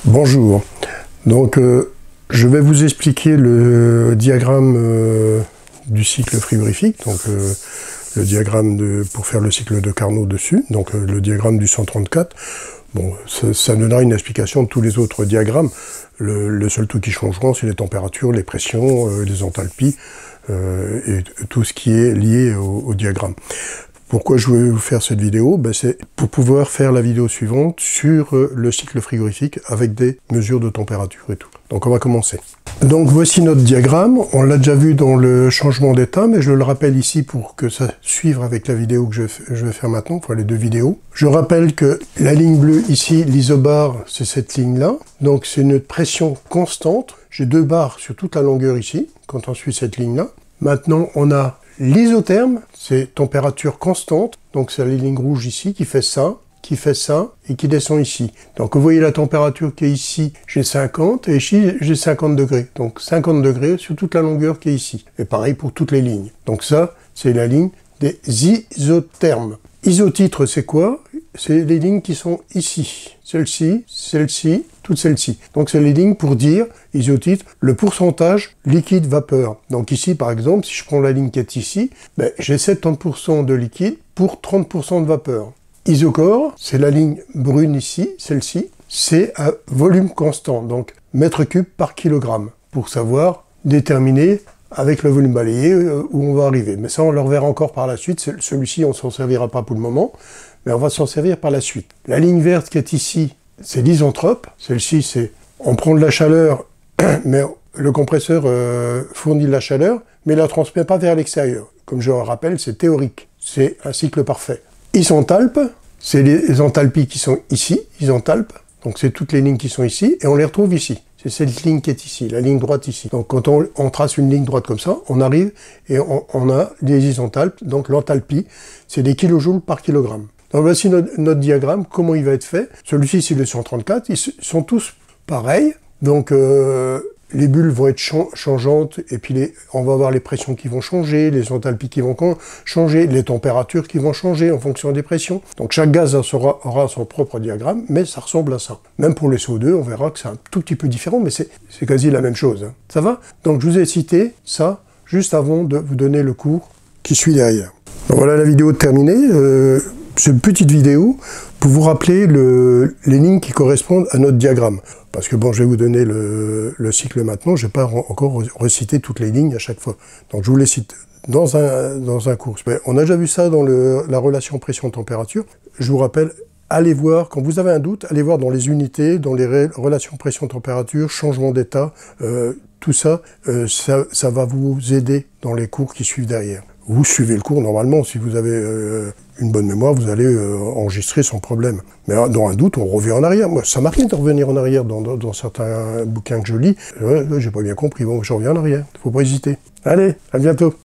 Bonjour, donc je vais vous expliquer le diagramme du cycle frigorifique, donc le diagramme pour faire le cycle de Carnot dessus, donc le diagramme du 134. Bon, ça donnera une explication de tous les autres diagrammes. Le seul truc qui changeront, c'est les températures, les pressions, les enthalpies et tout ce qui est lié au diagramme. Pourquoi je vais vous faire cette vidéo? C'est pour pouvoir faire la vidéo suivante sur le cycle frigorifique avec des mesures de température et tout. Donc on va commencer. Donc voici notre diagramme. On l'a déjà vu dans le changement d'état, mais je le rappelle ici pour que ça suive avec la vidéo que je vais faire maintenant, enfin les deux vidéos. Je rappelle que la ligne bleue ici, l'isobar, c'est cette ligne-là. Donc c'est une pression constante. J'ai deux barres sur toute la longueur ici, quand on suit cette ligne-là. Maintenant, on a l'isotherme, c'est température constante, donc c'est la ligne rouge ici qui fait ça et qui descend ici. Donc vous voyez la température qui est ici, j'ai 50, et ici j'ai 50 degrés. Donc 50 degrés sur toute la longueur qui est ici. Et pareil pour toutes les lignes. Donc ça, c'est la ligne des isothermes. Isotitre, c'est quoi? C'est les lignes qui sont ici. Celle-ci, celle-ci, toutes celles-ci. Donc c'est les lignes pour dire, isotitre, le pourcentage liquide-vapeur. Donc ici, par exemple, si je prends la ligne qui est ici, j'ai 70% de liquide pour 30% de vapeur. Isocore, c'est la ligne brune ici, celle-ci, c'est à volume constant, donc mètre cube par kilogramme, pour savoir déterminer avec le volume balayé où on va arriver. Mais ça, on le reverra encore par la suite. Celui-ci, on ne s'en servira pas pour le moment, mais on va s'en servir par la suite. La ligne verte qui est ici, c'est l'isentrope. Celle-ci, c'est on prend de la chaleur, mais le compresseur fournit de la chaleur, mais ne la transmet pas vers l'extérieur. Comme je le rappelle, c'est théorique. C'est un cycle parfait. Isenthalpe, c'est les enthalpies qui sont ici, isenthalpe. Donc c'est toutes les lignes qui sont ici, et on les retrouve ici. C'est cette ligne qui est ici, la ligne droite ici. Donc quand on trace une ligne droite comme ça, on arrive et on a des isenthalpes. Donc l'enthalpie, c'est des kilojoules par kilogramme. Donc voici notre diagramme, comment il va être fait. Celui-ci, c'est le 134, ils sont tous pareils. Donc les bulles vont être changeantes, et puis on va avoir les pressions qui vont changer, les enthalpies qui vont changer, les températures qui vont changer en fonction des pressions. Donc chaque gaz aura son propre diagramme, mais ça ressemble à ça. Même pour les CO2, on verra que c'est un tout petit peu différent, mais c'est quasi la même chose. Hein. Ça va? Donc je vous ai cité ça juste avant de vous donner le cours qui suit derrière. Donc, voilà la vidéo terminée. C'est une petite vidéo pour vous rappeler les lignes qui correspondent à notre diagramme. Parce que bon, je vais vous donner le cycle maintenant, je ne vais pas encore reciter toutes les lignes à chaque fois. Donc je vous les cite dans un cours. On a déjà vu ça dans la relation pression-température. Je vous rappelle, allez voir, quand vous avez un doute, allez voir dans les unités, dans les relations pression-température, changement d'état, tout ça, ça va vous aider dans les cours qui suivent derrière. Vous suivez le cours normalement, si vous avez une bonne mémoire, vous allez enregistrer sans problème. Mais dans un doute, on revient en arrière. Moi, ça m'arrive de revenir en arrière dans certains bouquins que je lis. J'ai pas bien compris, bon, je reviens en arrière. Faut pas hésiter. Allez, à bientôt.